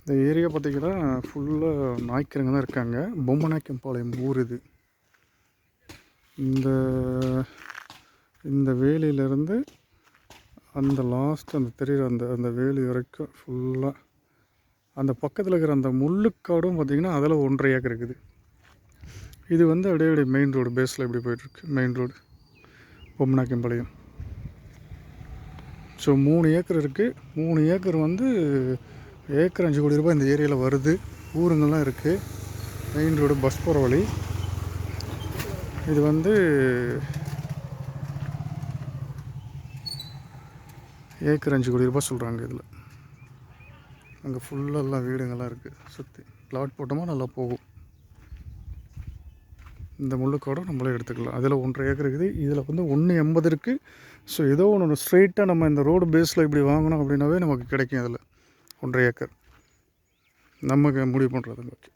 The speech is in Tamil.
இந்த ஏரியா பார்த்திங்கன்னா ஃபுல்லாக நாய்க்கிறங்க தான் இருக்காங்க. பொம்மநாயக்கம்பாளையம் ஊர் இது. இந்த வேலியிலேருந்து அந்த லாஸ்ட் அந்த தெரிகிற அந்த வேலி வரைக்கும் ஃபுல்லாக அந்த பக்கத்தில் இருக்கிற அந்த முள்ளுக்காடும் பார்த்திங்கன்னா அதில் 1.5 ஏக்கர் இருக்குது. இது அப்படியே மெயின் ரோடு பேஸில் இப்படி போயிட்டுருக்கு. Main road Bommanayakkampalayam. So 3 acre இருக்குது. 3 ஏக்கர் ஏக்கர் 5 கோடி ரூபாய் இந்த ஏரியாவில் வருது. ஊருங்கள்லாம் இருக்குது. மெயின் ரோடு பஸ் போகிற வழி. இது ஏக்கர் 5 கோடி ரூபாய் சொல்கிறாங்க. இதில் அங்கே ஃபுல்லெல்லாம் வீடுங்கள்லாம் இருக்குது. சுற்றி பிளாட் போட்டோமா நல்லா போகும். இந்த முள்ளுக்காடும் நம்மளே எடுத்துக்கலாம். அதில் 1.5 ஏக்கர் இருக்குது. இதில் 1.80 இருக்குது. ஸோ ஏதோ ஒன்று ஸ்ட்ரெயிட்டாக நம்ம இந்த ரோடு பேஸில் இப்படி வாங்கினோம் அப்படின்னாவே நமக்கு கிடைக்கும். அதில் 1.5 ஏக்கர் நமக்கு முடிவு பண்ணுறதுங்க. ஓகே.